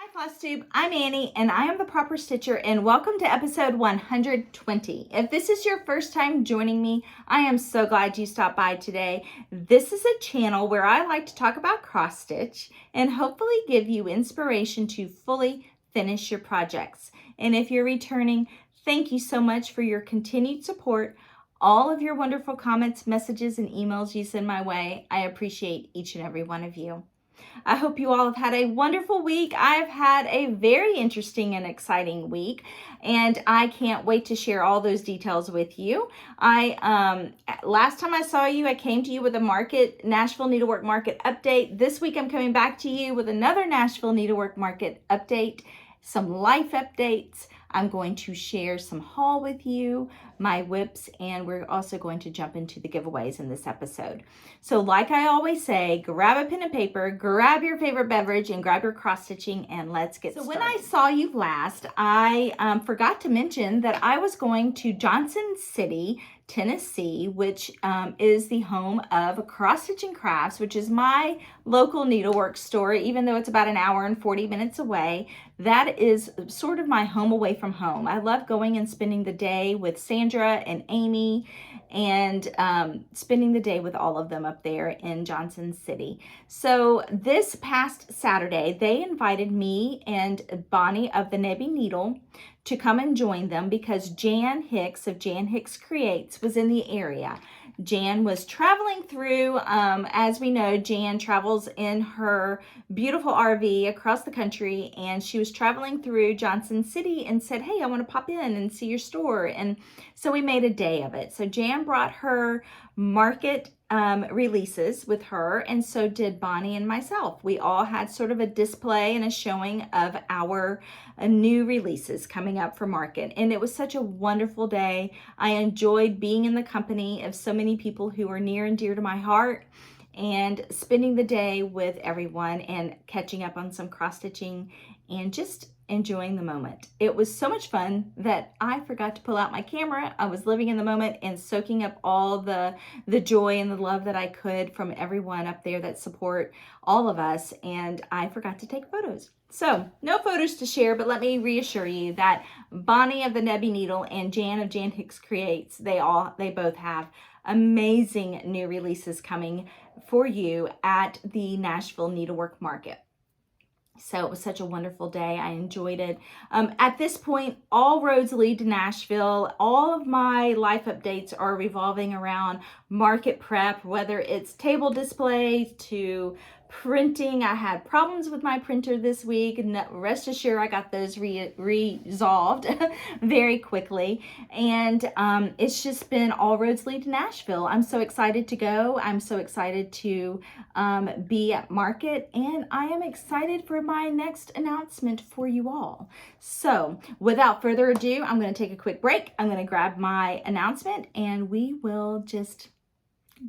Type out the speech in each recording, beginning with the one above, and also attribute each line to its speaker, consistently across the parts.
Speaker 1: Hi Flosstube, I'm Annie and I am the Proper Stitcher and welcome to episode 120. If this is your first time joining me, I am so glad you stopped by today. This is a channel where I like to talk about cross stitch and hopefully give you inspiration to fully finish your projects. And if you're returning, thank you so much for your continued support. All of your wonderful comments, messages, and emails you send my way. I appreciate each and every one of you. I hope you all have had a wonderful week. I've had a very interesting and exciting week, and I can't wait to share all those details with you. Last time I saw you, I came to you with a Nashville Needlework Market update. This week I'm coming back to you with another Nashville Needlework Market update, some life updates. I'm going to share some haul with you, my whips, and we're also going to jump into the giveaways in this episode. So like I always say, grab a pen and paper, grab your favorite beverage, and grab your cross stitching, and let's get started. So when I saw you last, I forgot to mention that I was going to Johnson City, Tennessee, which is the home of Cross Stitch and Crafts, which is my local needlework store. Even though it's about an hour and 40 minutes away, that is sort of my home away from home. I love going and spending the day with Sandra and Amy and spending the day with all of them up there in Johnson City. So this past Saturday, they invited me and Bonnie of the Nebby Needle to come and join them because Jan Hicks of Jan Hicks Creates was in the area. Jan was traveling through, as we know, Jan travels in her beautiful RV across the country, and she was traveling through Johnson City and said, hey, I want to pop in and see your store. And so we made a day of it. So Jan brought her market releases with her, and so did Bonnie and myself. We all had sort of a display and a showing of our new releases coming up for market, and it was such a wonderful day. I enjoyed being in the company of so many people who are near and dear to my heart, and spending the day with everyone and catching up on some cross stitching and just enjoying the moment. It was so much fun that I forgot to pull out my camera. I was living in the moment and soaking up all the joy and the love that I could from everyone up there that support all of us, and I forgot to take photos. So no photos to share, but let me reassure you that Bonnie of the Nebby Needle and Jan of Jan Hicks Creates, they both have amazing new releases coming for you at the Nashville Needlework Market. So it was such a wonderful day. I enjoyed it. At this point, all roads lead to Nashville. All of my life updates are revolving around market prep, whether it's table displays to printing. I had problems with my printer this week, and rest assured I got those resolved very quickly. And it's just been all roads lead to Nashville. I'm so excited to go. I'm so excited to be at market, and I am excited for my next announcement for you all. So without further ado, I'm going to take a quick break. I'm going to grab my announcement, and we will just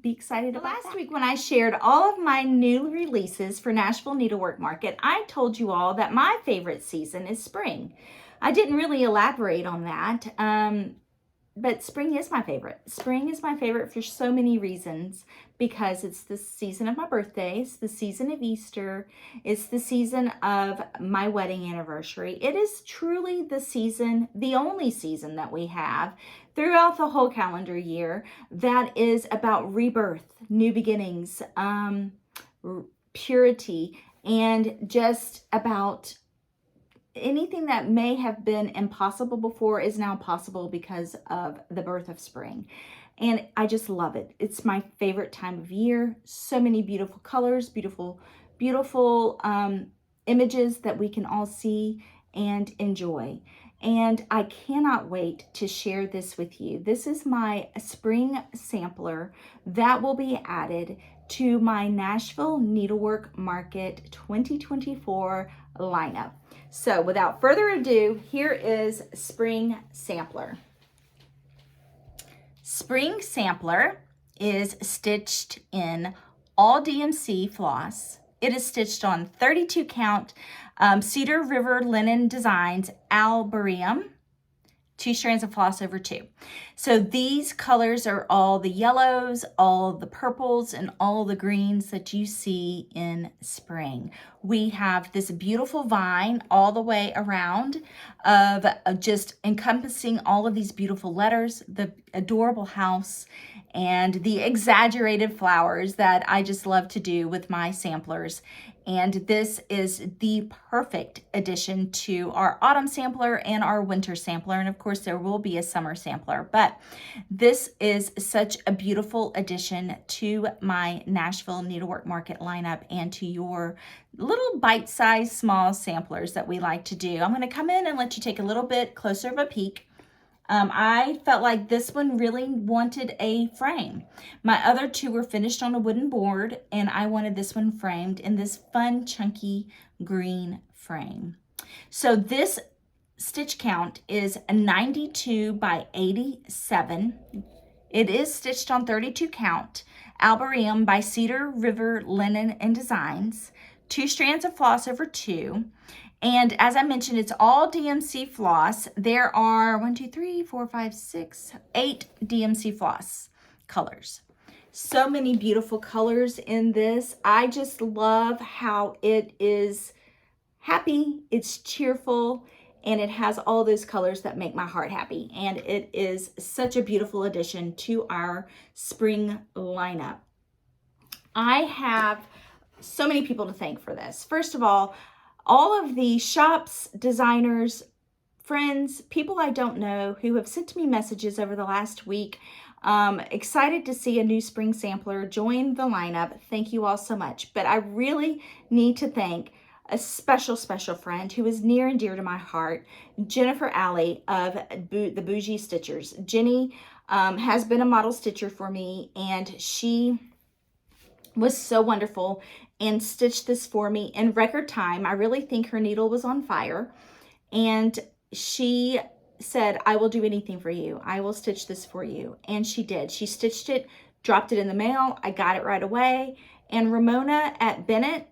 Speaker 1: be excited about that. Last week when I shared all of my new releases for Nashville Needlework Market, I told you all that my favorite season is spring. I didn't really elaborate on that, but spring is my favorite. Spring is my favorite for so many reasons, because it's the season of my birthday, it's the season of Easter, it's the season of my wedding anniversary. It is truly the season, the only season that we have throughout the whole calendar year that is about rebirth, new beginnings, purity, and just about anything that may have been impossible before is now possible because of the birth of spring. And I just love it. It's my favorite time of year. So many beautiful colors, beautiful images that we can all see and enjoy. And I cannot wait to share this with you. This is my spring sampler that will be added to my Nashville Needlework Market 2024 lineup. So without further ado, here is Spring Sampler. Spring Sampler is stitched in all DMC floss. It is stitched on 32 count Cedar River Linen Designs Albarium 2 strands of floss over 2. So these colors are all the yellows, all the purples, and all the greens that you see in spring. We have this beautiful vine all the way around of just encompassing all of these beautiful letters, the adorable house, and the exaggerated flowers that I just love to do with my samplers. And this is the perfect addition to our autumn sampler and our winter sampler. And of course, there will be a summer sampler, but this is such a beautiful addition to my Nashville Needlework Market lineup and to your little bite-sized small samplers that we like to do. I'm going to come in and let you take a little bit closer of a peek. I felt like this one really wanted a frame. My other 2 were finished on a wooden board, and I wanted this one framed in this fun, chunky green frame. So this stitch count is 92 by 87. It is stitched on 32 count, Alburyum by Cedar River Linen and Designs, 2 strands of floss over 2. And as I mentioned, it's all DMC floss. There are 1, 2, 3, 4, 5, 6, 8 DMC floss colors. So many beautiful colors in this. I just love how it is happy, it's cheerful, and it has all those colors that make my heart happy. And it is such a beautiful addition to our spring lineup. I have so many people to thank for this. First of all of the shops, designers, friends, people I don't know who have sent me messages over the last week, excited to see a new spring sampler join the lineup. Thank you all so much. But I really need to thank a special friend who is near and dear to my heart, Jennifer Alley of the Bougie Stitchers. Jenny has been a model stitcher for me, and she was so wonderful and stitched this for me in record time. I really think her needle was on fire, and she said, I will do anything for you. I will stitch this for you. And she did. She stitched it, dropped it in the mail. I got it right away. And Ramona at Bennett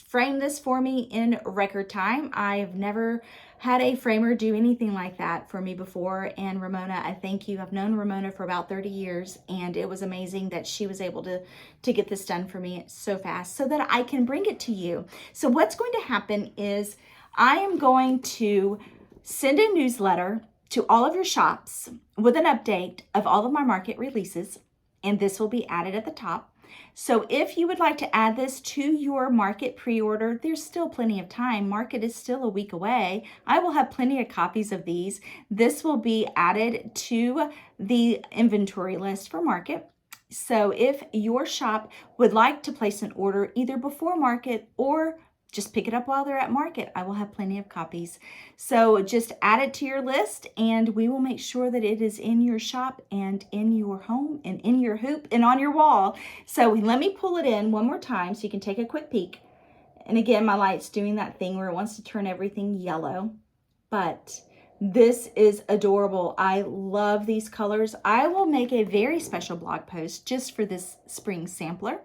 Speaker 1: framed this for me in record time. I've never had a framer do anything like that for me before. And Ramona, I thank you. I've known Ramona for about 30 years, and it was amazing that she was able to get this done for me so fast so that I can bring it to you. So what's going to happen is I am going to send a newsletter to all of your shops with an update of all of my market releases, and this will be added at the top. So if you would like to add this to your market pre-order, there's still plenty of time. Market is still a week away. I will have plenty of copies of these. This will be added to the inventory list for market. So if your shop would like to place an order either before market or just pick it up while they're at market, I will have plenty of copies. So just add it to your list, and we will make sure that it is in your shop and in your home and in your hoop and on your wall. So let me pull it in one more time so you can take a quick peek. And again, my light's doing that thing where it wants to turn everything yellow, but this is adorable. I love these colors. I will make a very special blog post just for this spring sampler.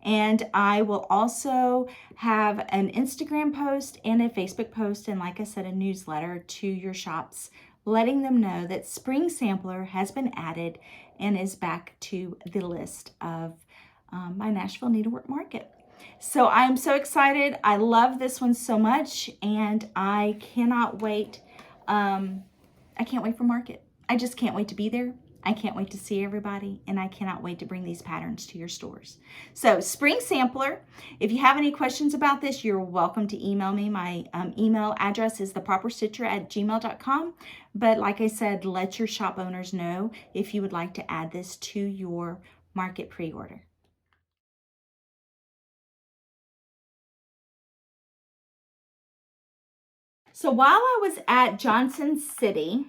Speaker 1: And I will also have an Instagram post and a Facebook post, and like I said, a newsletter to your shops, letting them know that spring sampler has been added and is back to the list of my Nashville Needlework Market. So I'm so excited. I love this one so much, and I cannot wait. I can't wait for market. I just can't wait to be there. I can't wait to see everybody, and I cannot wait to bring these patterns to your stores. So spring sampler, if you have any questions about this, you're welcome to email me. My email address is theproperstitcher@gmail.com. But like I said, let your shop owners know if you would like to add this to your market pre-order. So while I was at Johnson City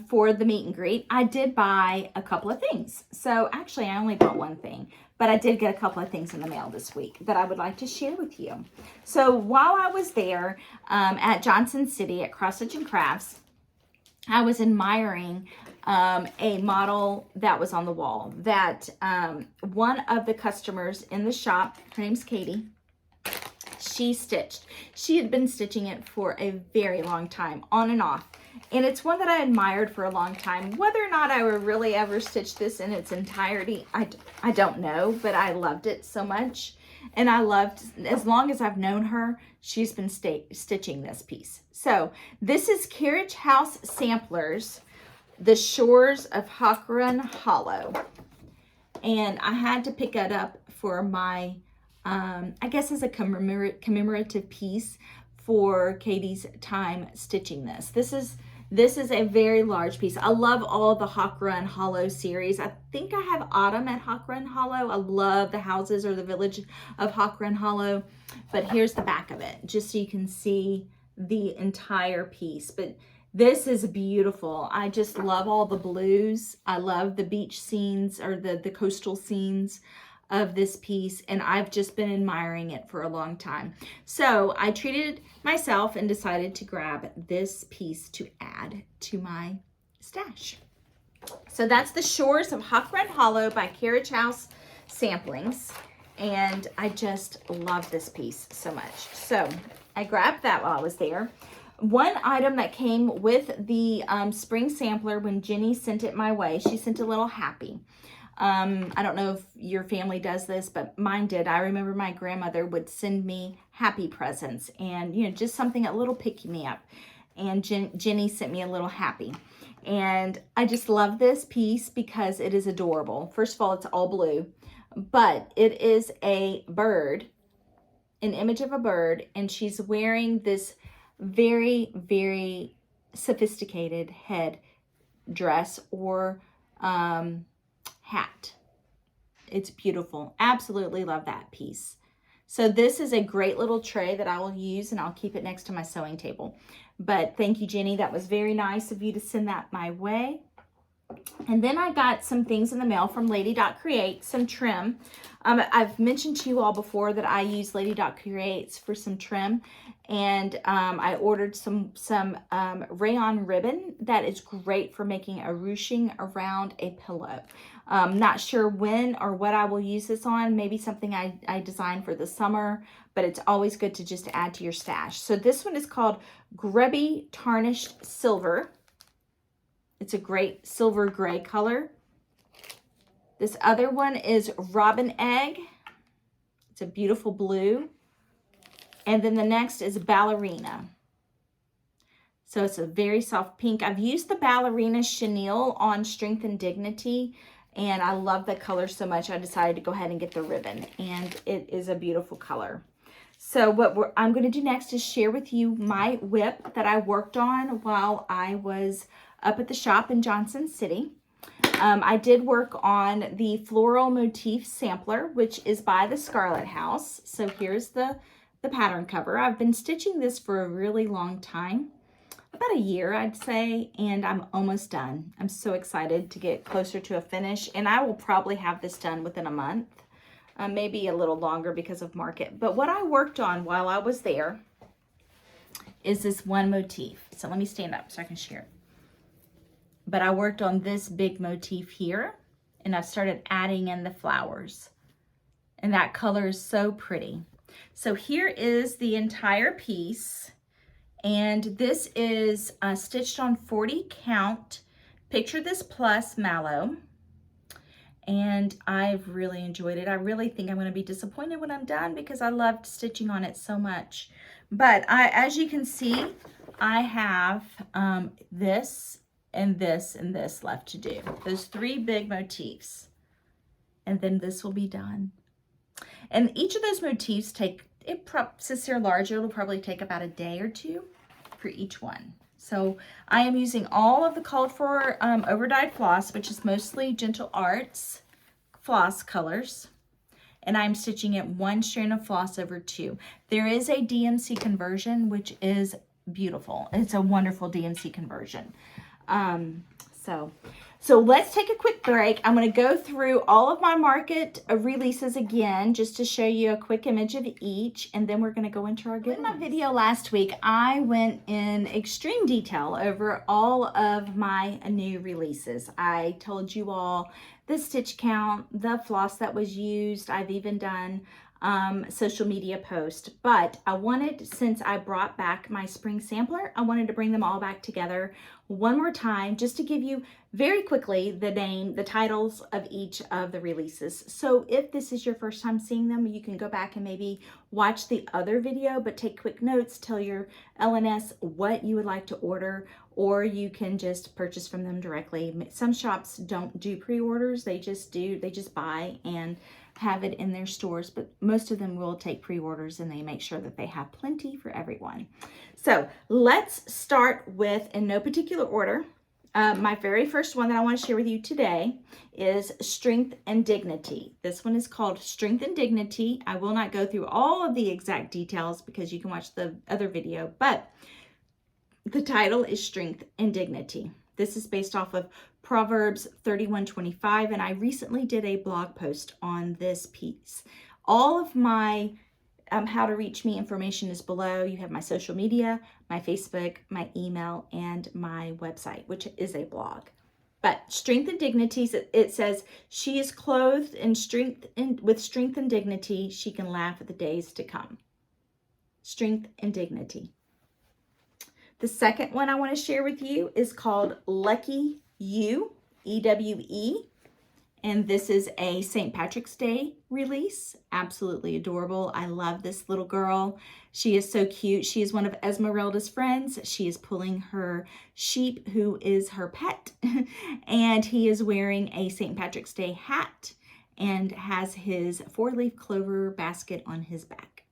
Speaker 1: for the meet and greet, I did buy a couple of things. So actually, I only bought one thing, but I did get a couple of things in the mail this week that I would like to share with you. So while I was there at Johnson City at Cross Stitch and Crafts, I was admiring a model that was on the wall that one of the customers in the shop, her name's Katie, she stitched. She had been stitching it for a very long time, on and off. And it's one that I admired for a long time. Whether or not I would really ever stitch this in its entirety, I don't know, but I loved it so much. And I loved, as long as I've known her, she's been stitching this piece. So this is Carriage House Samplers, The Shores of Hawkrun Hollow. And I had to pick it up for my, I guess as a commemorative piece for Katie's time stitching this. This is a very large piece. I love all the Hawkrun Hollow series. I think I have Autumn at Hawkrun Hollow. I love the houses or the village of Hawkrun Hollow. But here's the back of it, just so you can see the entire piece. But this is beautiful. I just love all the blues. I love the beach scenes or the coastal scenes of this piece, and I've just been admiring it for a long time. So I treated myself and decided to grab this piece to add to my stash. So that's The Shores of Hawkrun Hollow by Carriage House Samplings, and I just love this piece so much. So I grabbed that while I was there. One item that came with the spring sampler when Jenny sent it my way, she sent a little happy. I don't know if your family does this, but mine did. I remember my grandmother would send me happy presents and, you know, just something, a little pick-me-up. And Jenny sent me a little happy. And I just love this piece because it is adorable. First of all, it's all blue, but it is a bird, an image of a bird, and she's wearing this very, very sophisticated head dress or hat. It's beautiful. Absolutely love that piece. So this is a great little tray that I will use, and I'll keep it next to my sewing table. But thank you, Jenny. That was very nice of you to send that my way. And then I got some things in the mail from Lady Creates, some trim. I've mentioned to you all before that I use Lady Creates for some trim, and I ordered some rayon ribbon that is great for making a ruching around a pillow. Not sure when or what I will use this on. Maybe something I designed for the summer, but it's always good to just add to your stash. So this one is called Grubby Tarnished Silver. It's a great silver gray color. This other one is Robin Egg. It's a beautiful blue. And then the next is Ballerina. So it's a very soft pink. I've used the Ballerina Chenille on Strength and Dignity, and I love the color so much I decided to go ahead and get the ribbon, and it is a beautiful color. So what I'm going to do next is share with you my whip that I worked on while I was up at the shop in Johnson City. I did work on the floral motif sampler, which is by the Scarlet House. So here's the pattern cover. I've been stitching this for a really long time, about a year I'd say, and I'm almost done. I'm so excited to get closer to a finish, and I will probably have this done within a month, maybe a little longer because of market. But what I worked on while I was there is this one motif. So let me stand up so I can share it. But I worked on this big motif here, and I've started adding in the flowers. And that color is so pretty. So here is the entire piece, and this is stitched on 40 count Picture This Plus mallow, and I've really enjoyed it. I really think I'm going to be disappointed when I'm done because I loved stitching on it so much. But as you can see, I have this and this and this left to do. Those three big motifs, and then this will be done. And each of those motifs since they're larger, it'll probably take about a day or two for each one. So I am using all of the called for over-dyed floss, which is mostly Gentle Arts floss colors, and I'm stitching it one strand of floss over two. There is a DMC conversion, which is beautiful. It's a wonderful DMC conversion. So let's take a quick break. I'm going to go through all of my market releases again, just to show you a quick image of each, and then we're going to go into our giveaways. In my video last week, I went in extreme detail over all of my new releases. I told you all the stitch count, the floss that was used. I've even done social media post. But I wanted, since I brought back my spring sampler, I wanted to bring them all back together one more time just to give you very quickly the titles of each of the releases. So if this is your first time seeing them, you can go back and maybe watch the other video, but take quick notes, tell your LNS what you would like to order, or you can just purchase from them directly. Some shops don't do pre-orders, they just buy and have it in their stores, but most of them will take pre-orders and they make sure that they have plenty for everyone. So let's start with, in no particular order, my very first one that I want to share with you today is Strength and Dignity. This one is called Strength and Dignity. I will not go through all of the exact details because you can watch the other video, but the title is Strength and Dignity. This is based off of Proverbs 31:25, and I recently did a blog post on this piece. All of my how to reach me information is below. You have my social media, my Facebook, my email, and my website, which is a blog. But Strength and Dignity, it says, she is clothed in with strength and dignity. She can laugh at the days to come. Strength and Dignity. The second one I want to share with you is called Lucky You, EWE. And this is a St. Patrick's Day release. Absolutely adorable. I love this little girl. She is so cute. She is one of Esmeralda's friends. She is pulling her sheep, who is her pet. And he is wearing a St. Patrick's Day hat and has his 4-leaf clover basket on his back.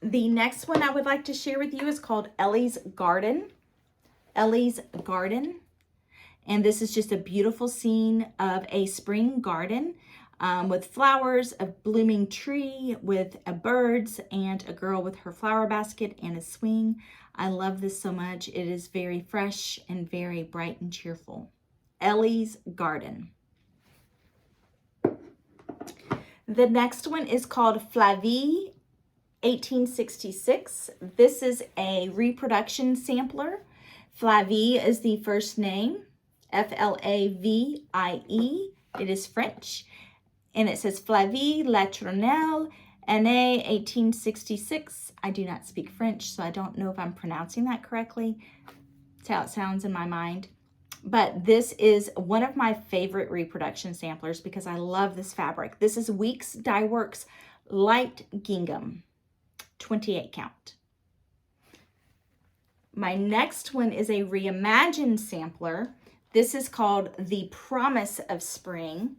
Speaker 1: The next one I would like to share with you is called Ellie's Garden. Ellie's Garden. And this is just a beautiful scene of a spring garden with flowers, a blooming tree with birds, and a girl with her flower basket and a swing. I love this so much. It is very fresh and very bright and cheerful. Ellie's Garden. The next one is called Flavie 1866. This is a reproduction sampler. Flavie is the first name. Flavie. It is French. And it says Flavie Latronelle, Année 1866. I do not speak French, so I don't know if I'm pronouncing that correctly. That's how it sounds in my mind. But this is one of my favorite reproduction samplers because I love this fabric. This is Weeks Dye Works Light Gingham, 28 count. My next one is a reimagined sampler. This is called The Promise of Spring.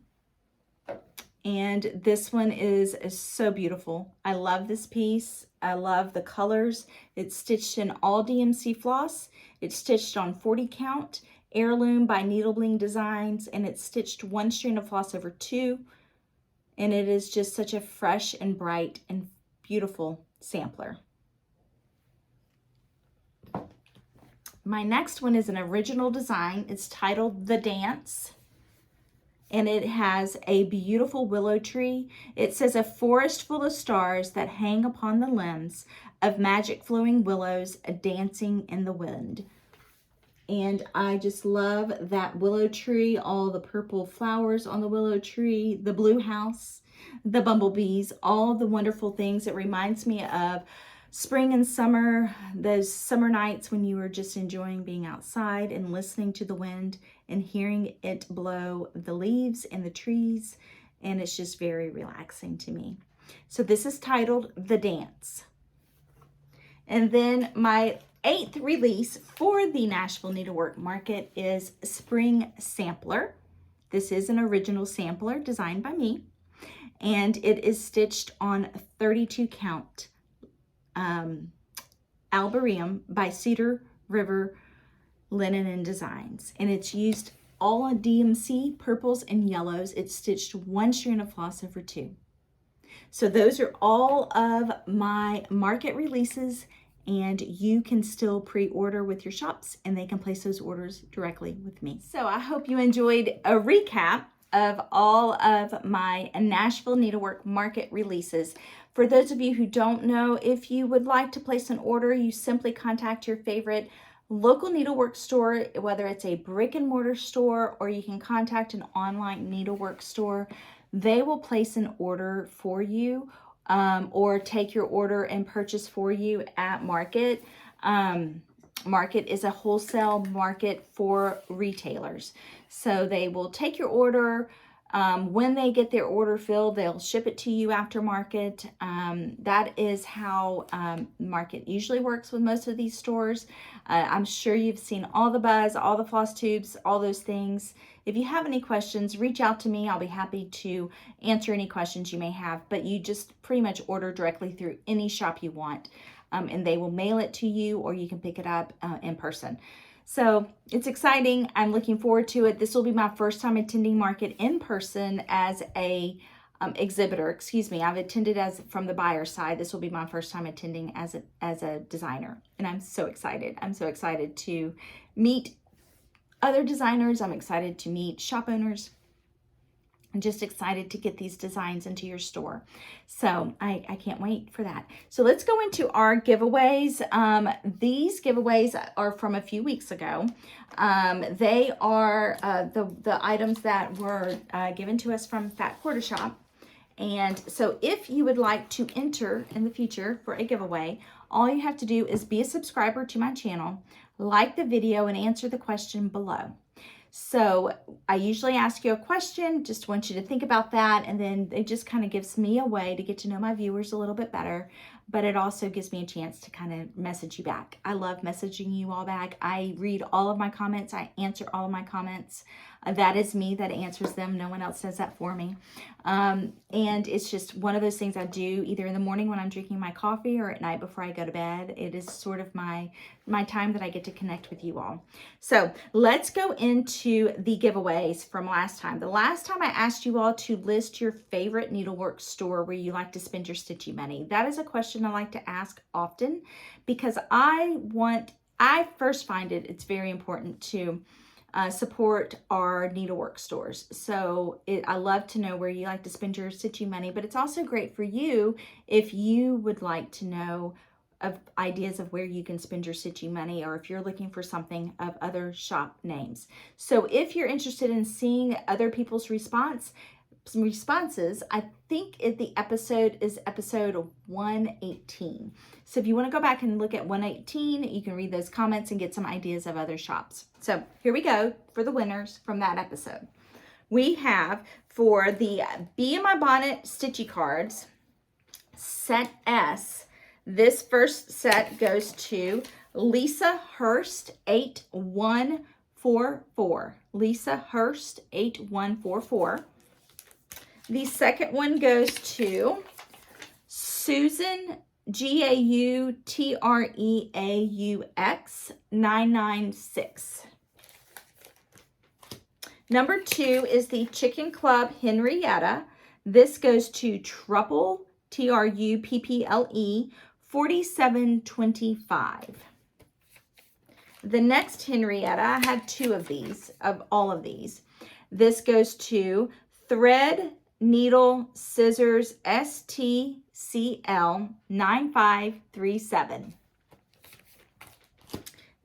Speaker 1: And this one is so beautiful. I love this piece. I love the colors. It's stitched in all DMC floss. It's stitched on 40 count, heirloom by Needle Bling Designs, and it's stitched 1 strand of floss over 2. And it is just such a fresh and bright and beautiful sampler. My next one is an original design. It's titled The Dance, and it has a beautiful willow tree. It says a forest full of stars that hang upon the limbs of magic flowing willows dancing in the wind. And I just love that willow tree, all the purple flowers on the willow tree, the blue house, the bumblebees, all the wonderful things. It reminds me of spring and summer, those summer nights when you were just enjoying being outside and listening to the wind and hearing it blow the leaves and the trees, and it's just very relaxing to me. So this is titled The Dance. And then my 8th release for the Nashville Needlework Market is Spring Sampler. This is an original sampler designed by me, and it is stitched on 32 count Albarium by Cedar River Linen and Designs, and it's used all on DMC purples and yellows. It's stitched 1 strand of floss over 2. So those are all of my market releases, and you can still pre-order with your shops and they can place those orders directly with me. So I hope you enjoyed a recap of all of my Nashville Needlework Market releases. For those of you who don't know, if you would like to place an order, you simply contact your favorite local needlework store, whether it's a brick and mortar store or you can contact an online needlework store. they will place an order for you or take your order and purchase for you at Market. Market is a wholesale market for retailers. So they will take your order. When they get their order filled, they'll ship it to you after Market. That is how Market usually works with most of these stores. I'm sure you've seen all the buzz, all the floss tubes, all those things. If you have any questions, reach out to me. I'll be happy to answer any questions you may have. But you just pretty much order directly through any shop you want. And they will mail it to you, or you can pick it up in person. So it's exciting. I'm looking forward to it. This will be my first time attending Market in person as a exhibitor. Excuse me. I've attended as from the buyer side. This will be my first time attending as a designer, and I'm so excited. I'm so excited to meet other designers. I'm excited to meet shop owners. I'm just excited to get these designs into your store. So I can't wait for that. So let's go into our giveaways. These giveaways are from a few weeks ago. They are the items that were given to us from Fat Quarter Shop. And so if you would like to enter in the future for a giveaway, all you have to do is be a subscriber to my channel, like the video, and answer the question below. So I usually ask you a question, just want you to think about that, and then it just kind of gives me a way to get to know my viewers a little bit better, but it also gives me a chance to kind of message you back. I love messaging you all back. I read all of my comments. I answer all of my comments. That is me that answers them. No one else does that for me. And it's just one of those things I do either in the morning when I'm drinking my coffee or at night before I go to bed. It is sort of my time that I get to connect with you all. So let's go into the giveaways from last time. The last time I asked you all to list your favorite needlework store where you like to spend your stitchy money. That is a question I like to ask often because I first find it's very important to support our needlework stores. So I love to know where you like to spend your stitching money, but it's also great for you if you would like to know of ideas of where you can spend your stitching money, or if you're looking for something of other shop names. So if you're interested in seeing other people's responses, I think the episode is episode 118. So if you want to go back and look at 118, you can read those comments and get some ideas of other shops. So here we go for the winners from that episode. We have for the Bee in My Bonnet Stitchy cards, set S. This first set goes to Lisa Hurst 8144. Lisa Hurst 8144. The second one goes to Susan Gautreaux 996. Number 2 is the Chicken Club Henrietta. This goes to Trupple, Trupple 4725. The next Henrietta, I had 2 of these, of all of these. This goes to Thread Needle Scissors STCL 9537.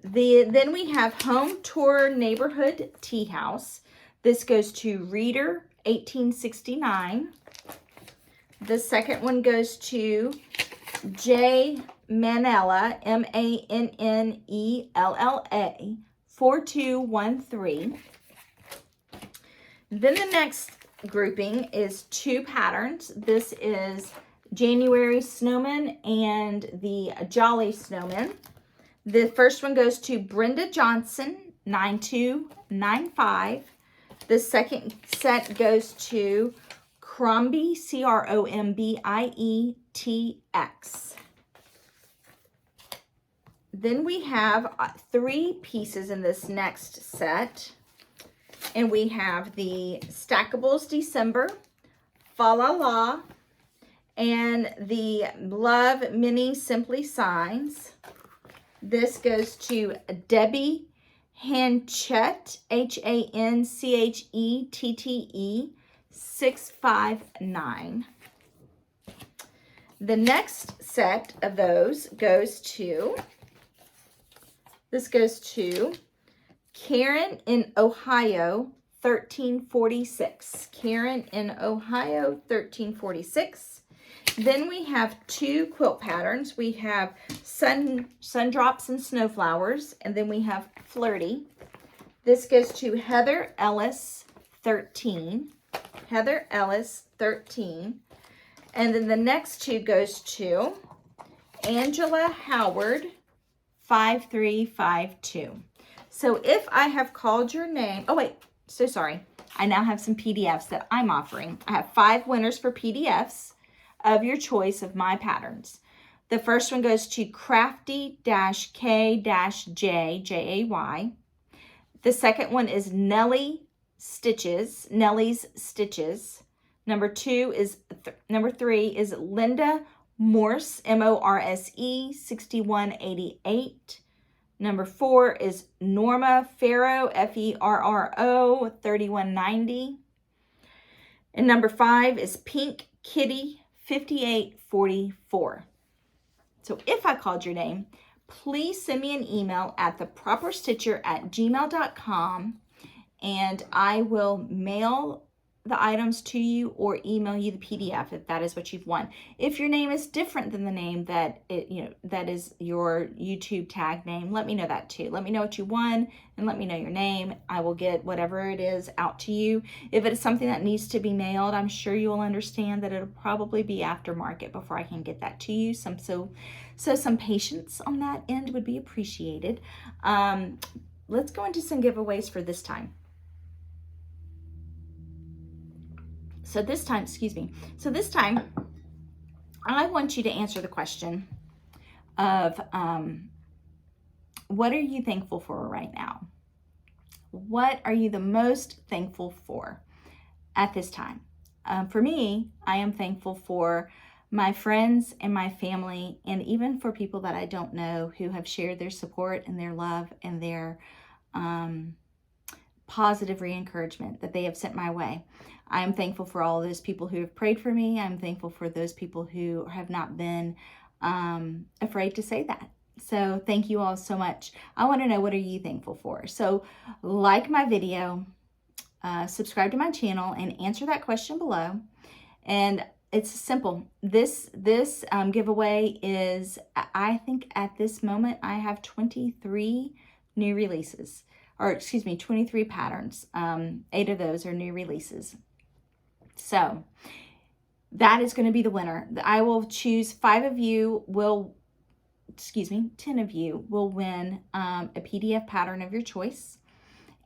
Speaker 1: Then we have Home Tour Neighborhood Tea House. This goes to Reader 1869. The second one goes to J Manella, Mannella 4213. Then the next grouping is 2 patterns. This is January Snowman and the Jolly Snowman. The first one goes to Brenda Johnson 9295. The second set goes to Crombie, CROMBIETX. Then we have 3 pieces in this next set. And we have the Stackables December, Fa La La, and the Love Mini Simply Signs. This goes to Debbie Hanchette, HANCHETTE 659. The next set of those goes to, this goes to Karen in Ohio 1346. Karen in Ohio, 1346. Then we have 2 quilt patterns. We have Sundrops and Snowflowers, and then we have Flirty. This goes to Heather Ellis, 13. Heather Ellis, 13. And then the next 2 goes to Angela Howard, 5352. So if I have called your name, oh wait, so sorry. I now have some PDFs that I'm offering. I have 5 winners for PDFs of your choice of my patterns. The first one goes to Crafty-K-J, J-A-Y. The second one is Nellie's Stitches. Number 3 is Linda Morse, M-O-R-S-E, 6188. Number 4 is Norma Ferro, F-E-R-R-O, 3190. And number 5 is Pink Kitty, 5844. So if I called your name, please send me an email at theproperstitcher@gmail.com, and I will mail the items to you or email you the PDF if that is what you've won. If your name is different than the name that that is your YouTube tag name, let me know that too. Let me know what you won and let me know your name. I will get whatever it is out to you. If it is something that needs to be mailed, I'm sure you will understand that it'll probably be aftermarket before I can get that to you. So some patience on that end would be appreciated. Let's go into some giveaways for this time. So this time, I want you to answer the question of what are you thankful for right now? What are you the most thankful for at this time? For me, I am thankful for my friends and my family, and even for people that I don't know who have shared their support and their love and their positive re-encouragement that they have sent my way. I am thankful for all those people who have prayed for me. I'm thankful for those people who have not been afraid to say that. So thank you all so much. I want to know, what are you thankful for? So like my video, subscribe to my channel, and answer that question below. And it's simple. This giveaway is, I think at this moment, I have 23 new releases. Or excuse me, 23 patterns. 8 of those are new releases. So that is going to be the winner. I will choose 10 of you will win a PDF pattern of your choice.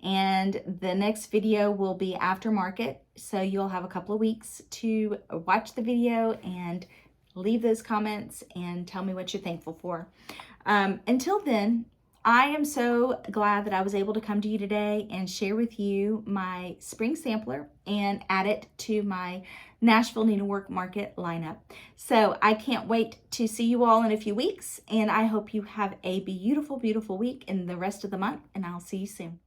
Speaker 1: And the next video will be aftermarket. So you'll have a couple of weeks to watch the video and leave those comments and tell me what you're thankful for. Until then, I am so glad that I was able to come to you today and share with you my spring sampler and add it to my Nashville Needlework Market lineup. So I can't wait to see you all in a few weeks, and I hope you have a beautiful, beautiful week in the rest of the month, and I'll see you soon.